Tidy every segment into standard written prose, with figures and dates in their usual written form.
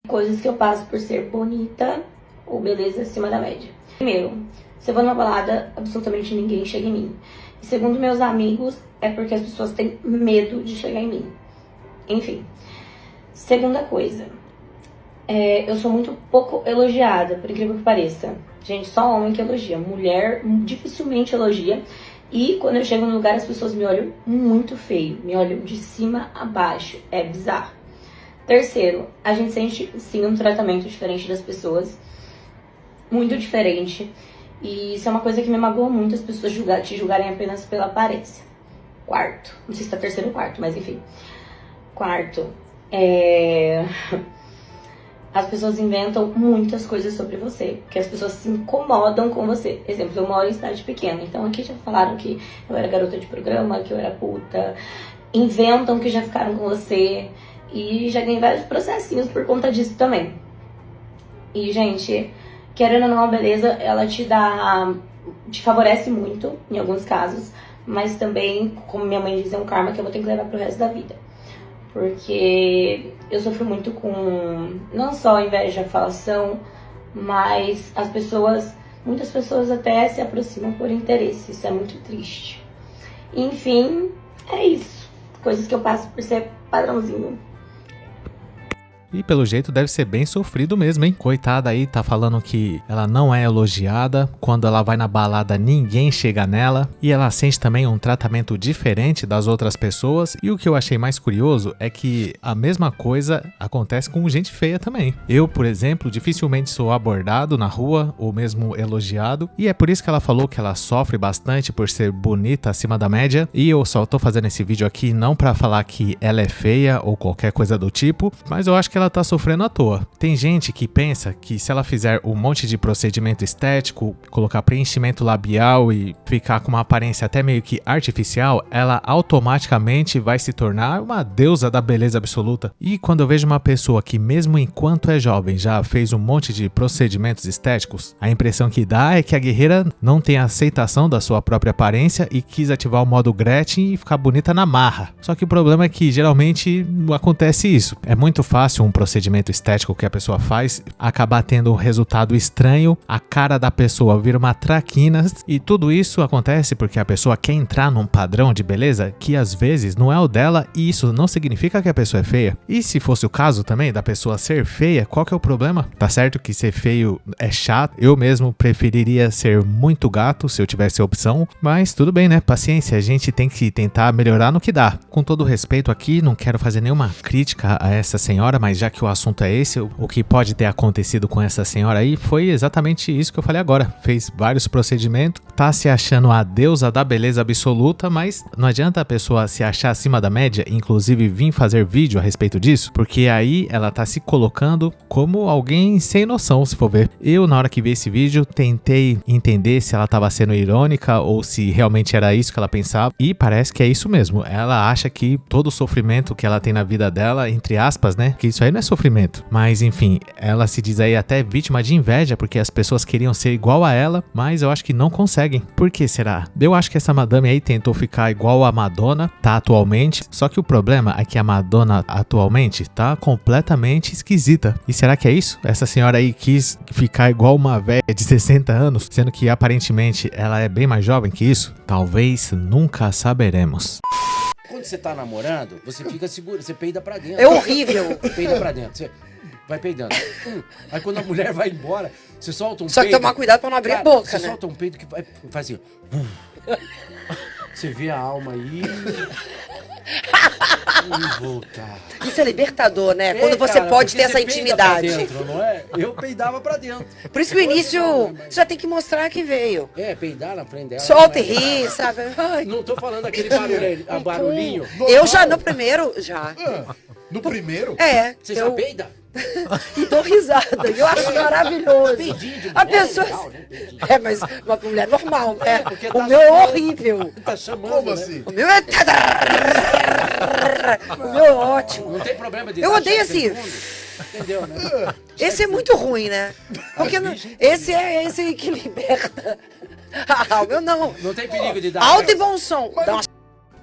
Coisas que eu passo por ser bonita ou beleza acima da média. Primeiro, se eu vou numa balada, absolutamente ninguém chega em mim. E segundo meus amigos, é porque as pessoas têm medo de chegar em mim. Enfim. Segunda coisa, eu sou muito pouco elogiada, por incrível que pareça. Gente, só homem que elogia. Mulher dificilmente elogia. E quando eu chego no lugar, as pessoas me olham muito feio. Me olham de cima a baixo. É bizarro. Terceiro, a gente sente, sim, um tratamento diferente das pessoas. Muito diferente. E isso é uma coisa que me magoa muito, as pessoas te julgarem apenas pela aparência. Quarto, não sei se tá terceiro ou quarto, mas enfim. Quarto, as pessoas inventam muitas coisas sobre você, porque as pessoas se incomodam com você. Exemplo, eu moro em cidade pequena, então aqui já falaram que eu era garota de programa, que eu era puta. Inventam que já ficaram com você. E já ganhei vários processinhos por conta disso também. E, gente, querendo ou não, a beleza, ela te favorece muito, em alguns casos. Mas também, como minha mãe diz, é um karma que eu vou ter que levar pro resto da vida. Porque eu sofro muito com, não só inveja, falação, mas muitas pessoas até se aproximam por interesse. Isso é muito triste. Enfim, é isso. Coisas que eu passo por ser padrãozinho. E pelo jeito deve ser bem sofrido mesmo, hein? Coitada aí, tá falando que ela não é elogiada, quando ela vai na balada ninguém chega nela, e ela sente também um tratamento diferente das outras pessoas, e o que eu achei mais curioso é que a mesma coisa acontece com gente feia também. Eu, por exemplo, dificilmente sou abordado na rua, ou mesmo elogiado, e é por isso que ela falou que ela sofre bastante por ser bonita acima da média, e eu só tô fazendo esse vídeo aqui não pra falar que ela é feia ou qualquer coisa do tipo, mas eu acho que ela tá sofrendo à toa. Tem gente que pensa que se ela fizer um monte de procedimento estético, colocar preenchimento labial e ficar com uma aparência até meio que artificial, ela automaticamente vai se tornar uma deusa da beleza absoluta. E quando eu vejo uma pessoa que mesmo enquanto é jovem já fez um monte de procedimentos estéticos, a impressão que dá é que a guerreira não tem aceitação da sua própria aparência e quis ativar o modo Gretchen e ficar bonita na marra. Só que o problema é que geralmente não acontece isso. É muito fácil um procedimento estético que a pessoa faz acabar tendo um resultado estranho, a cara da pessoa vira uma traquina, e tudo isso acontece porque a pessoa quer entrar num padrão de beleza que às vezes não é o dela, e isso não significa que a pessoa é feia. E se fosse o caso também da pessoa ser feia, qual que é o problema? Tá certo que ser feio é chato, eu mesmo preferiria ser muito gato se eu tivesse a opção, mas tudo bem, né? Paciência, a gente tem que tentar melhorar no que dá. Com todo respeito aqui, não quero fazer nenhuma crítica a essa senhora, mas já que o assunto é esse, o que pode ter acontecido com essa senhora aí foi exatamente isso que eu falei agora. Fez vários procedimentos, tá se achando a deusa da beleza absoluta, mas não adianta a pessoa se achar acima da média, inclusive vir fazer vídeo a respeito disso, porque aí ela tá se colocando como alguém sem noção, se for ver. Eu, na hora que vi esse vídeo, tentei entender se ela tava sendo irônica ou se realmente era isso que ela pensava, e parece que é isso mesmo. Ela acha que todo o sofrimento que ela tem na vida dela, entre aspas, né, que isso aí não é sofrimento, mas enfim, ela se diz aí até vítima de inveja porque as pessoas queriam ser igual a ela, mas eu acho que não conseguem. Por que será? Eu acho que essa madame aí tentou ficar igual a Madonna tá atualmente, só que o problema é que a Madonna atualmente tá completamente esquisita. E será que é isso? Essa senhora aí quis ficar igual uma velha de 60 anos, sendo que aparentemente ela é bem mais jovem que isso? Talvez nunca saberemos. Quando você tá namorando, você fica seguro, você peida pra dentro. É horrível. Peida pra dentro. Você vai peidando. Aí quando a mulher vai embora, você solta um peido. Só que tomar cuidado pra não abrir a boca, você né? solta um peido que faz assim. Você vê a alma aí. E voltar. Isso é libertador, né? Quando você cara, pode ter porque essa você peida intimidade. pra dentro, não é? Eu peidava pra dentro. Por isso que o início, você já tem que mostrar que veio. Peidar na frente dela. Solta e ri, sabe? Ai, Não tô falando aquele barulhinho. eu já no primeiro, já. No primeiro? É. Você já peida? E dou risada. Eu acho maravilhoso. Peidinho de A mulher é pessoa... legal, né? Peidinho. Mas uma mulher normal, né? Porque O tá meu é chamando. horrível. Tá chamando, Como né? assim? O meu é... O meu é ótimo. Não tem problema de Eu dar odeio cheque assim. fundo. Entendeu, né? Esse é muito ruim, né? Porque esse é esse que liberta. Ah, o meu não. Não tem perigo de dar Alto e bom som. Dá uma...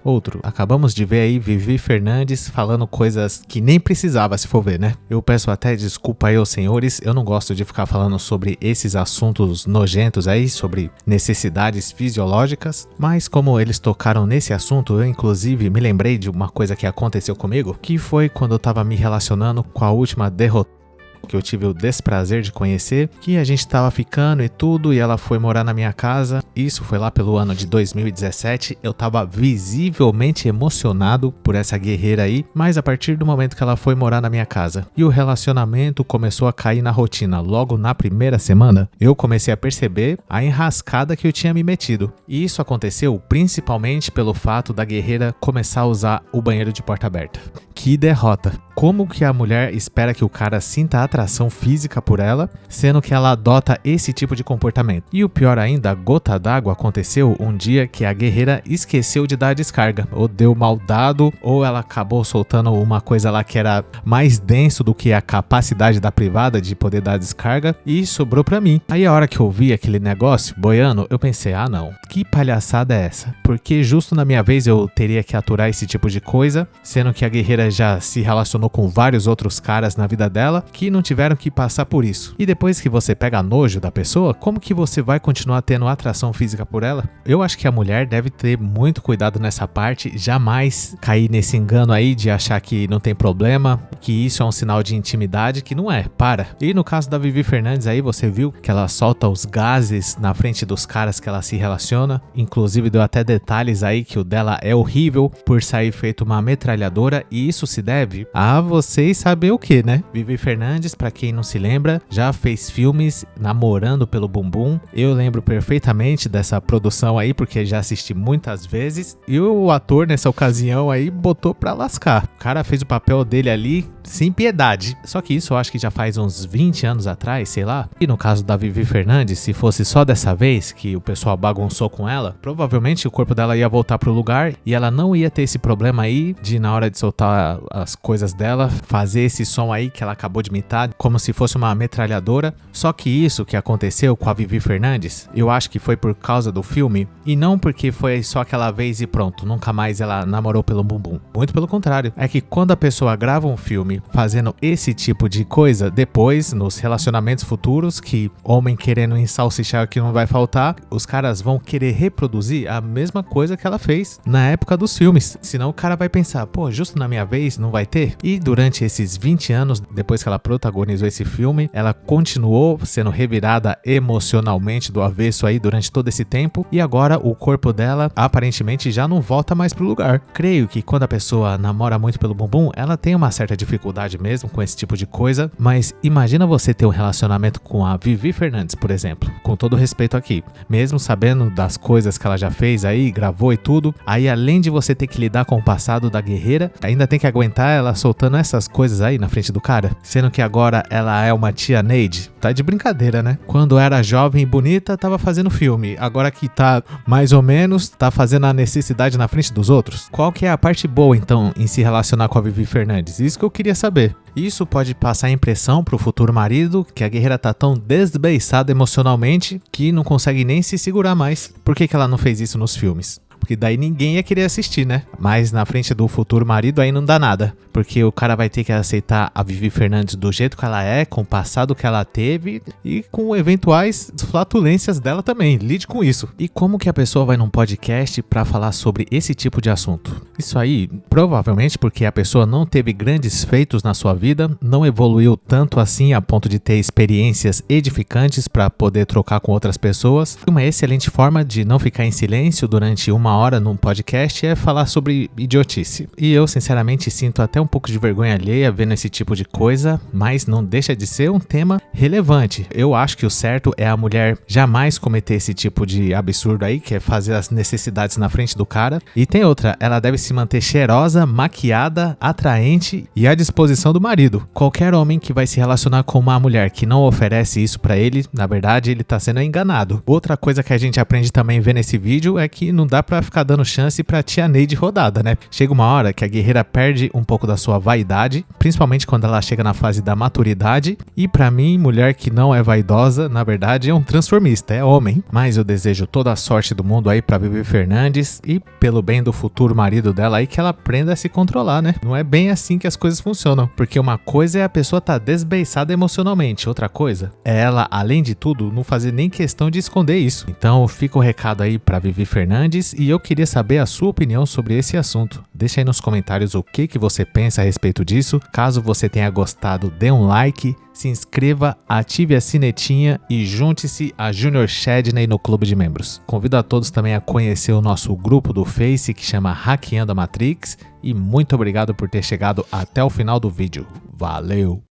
Outro, acabamos de ver aí Vivi Fernandes falando coisas que nem precisava, se for ver, né? Eu peço até desculpa aí aos senhores, eu não gosto de ficar falando sobre esses assuntos nojentos aí, sobre necessidades fisiológicas, mas como eles tocaram nesse assunto, eu inclusive me lembrei de uma coisa que aconteceu comigo, que foi quando eu tava me relacionando com a última derrota que eu tive o desprazer de conhecer, que a gente tava ficando e tudo, e ela foi morar na minha casa. Isso foi lá pelo ano de 2017, eu tava visivelmente emocionado por essa guerreira aí, mas a partir do momento que ela foi morar na minha casa e o relacionamento começou a cair na rotina logo na primeira semana, eu comecei a perceber a enrascada que eu tinha me metido. E isso aconteceu principalmente pelo fato da guerreira começar a usar o banheiro de porta aberta. Que derrota! Como que a mulher espera que o cara sinta atração física por ela, sendo que ela adota esse tipo de comportamento? E o pior ainda, a gota d'água aconteceu um dia que a guerreira esqueceu de dar a descarga, ou deu mal dado, ou ela acabou soltando uma coisa lá que era mais denso do que a capacidade da privada de poder dar a descarga, e sobrou pra mim. Aí a hora que eu vi aquele negócio boiando, eu pensei, ah não, que palhaçada é essa? Porque justo na minha vez eu teria que aturar esse tipo de coisa, sendo que a guerreira já se relacionou com vários outros caras na vida dela que não tiveram que passar por isso. E depois que você pega nojo da pessoa, como que você vai continuar tendo atração física por ela? Eu acho que a mulher deve ter muito cuidado nessa parte, jamais cair nesse engano aí de achar que não tem problema, que isso é um sinal de intimidade, que não é, para. E no caso da Vivi Fernandes aí, você viu que ela solta os gases na frente dos caras que ela se relaciona, inclusive deu até detalhes aí que o dela é horrível por sair feito uma metralhadora, e isso se deve a vocês saber o que, né? Vivi Fernandes, pra quem não se lembra, já fez filmes namorando pelo bumbum. Eu lembro perfeitamente dessa produção aí, porque já assisti muitas vezes. E o ator, nessa ocasião aí, botou pra lascar. O cara fez o papel dele ali sem piedade. Só que isso eu acho que já faz uns 20 anos atrás, sei lá. E no caso da Vivi Fernandes, se fosse só dessa vez que o pessoal bagunçou com ela, provavelmente o corpo dela ia voltar pro lugar e ela não ia ter esse problema aí de, na hora de soltar as coisas dela, fazer esse som aí que ela acabou de imitar, como se fosse uma metralhadora. Só que isso que aconteceu com a Vivi Fernandes, eu acho que foi por causa do filme, e não porque foi só aquela vez e pronto, nunca mais ela namorou pelo bumbum. Muito pelo contrário, é que quando a pessoa grava um filme fazendo esse tipo de coisa, depois, nos relacionamentos futuros, que homem querendo ensalsichar que não vai faltar, os caras vão querer reproduzir a mesma coisa que ela fez na época dos filmes. Senão o cara vai pensar, pô, justo na minha vez não vai ter? E durante esses 20 anos, depois que ela protagonizou esse filme, ela continuou sendo revirada emocionalmente do avesso aí durante todo esse tempo, e agora o corpo dela aparentemente já não volta mais pro lugar. Creio que quando a pessoa namora muito pelo bumbum, ela tem uma certa dificuldade mesmo com esse tipo de coisa, mas imagina você ter um relacionamento com a Vivi Fernandes, por exemplo, com todo respeito aqui, mesmo sabendo das coisas que ela já fez aí, gravou e tudo, aí além de você ter que lidar com o passado da guerreira, ainda tem que aguentar ela soltando essas coisas aí na frente do cara, sendo que agora ela é uma tia Neide. Tá de brincadeira, né? Quando era jovem e bonita, tava fazendo filme, agora que tá mais ou menos, tá fazendo a necessidade na frente dos outros. Qual que é a parte boa então em se relacionar com a Vivi Fernandes? Isso que eu queria saber. Isso pode passar a impressão pro futuro marido que a guerreira tá tão desbeiçada emocionalmente que não consegue nem se segurar mais. Por que ela não fez isso nos filmes? Porque daí ninguém ia querer assistir, né? Mas na frente do futuro marido aí não dá nada. Porque o cara vai ter que aceitar a Vivi Fernandes do jeito que ela é, com o passado que ela teve e com eventuais flatulências dela também. Lide com isso. E como que a pessoa vai num podcast pra falar sobre esse tipo de assunto? Isso aí, provavelmente porque a pessoa não teve grandes feitos na sua vida, não evoluiu tanto assim a ponto de ter experiências edificantes pra poder trocar com outras pessoas. Uma excelente forma de não ficar em silêncio durante uma hora num podcast é falar sobre idiotice. E eu, sinceramente, sinto até um pouco de vergonha alheia vendo esse tipo de coisa, mas não deixa de ser um tema relevante. Eu acho que o certo é a mulher jamais cometer esse tipo de absurdo aí, que é fazer as necessidades na frente do cara. E tem outra, ela deve se manter cheirosa, maquiada, atraente e à disposição do marido. Qualquer homem que vai se relacionar com uma mulher que não oferece isso pra ele, na verdade, ele tá sendo enganado. Outra coisa que a gente aprende também vendo esse vídeo é que não dá pra ficar dando chance pra tia Neide rodada, né? Chega uma hora que a guerreira perde um pouco da sua vaidade, principalmente quando ela chega na fase da maturidade. E pra mim, mulher que não é vaidosa, na verdade é um transformista, é homem. Mas eu desejo toda a sorte do mundo aí pra Vivi Fernandes e pelo bem do futuro marido dela aí que ela aprenda a se controlar, né? Não é bem assim que as coisas funcionam, porque uma coisa é a pessoa tá desbeiçada emocionalmente, outra coisa é ela, além de tudo, não fazer nem questão de esconder isso. Então fica o recado aí pra Vivi Fernandes e eu queria saber a sua opinião sobre esse assunto. Deixa aí nos comentários o que você pensa a respeito disso. Caso você tenha gostado, dê um like, se inscreva, ative a sinetinha e junte-se a Junior Chadney no clube de membros. Convido a todos também a conhecer o nosso grupo do Face que chama Hackeando a Matrix e muito obrigado por ter chegado até o final do vídeo. Valeu!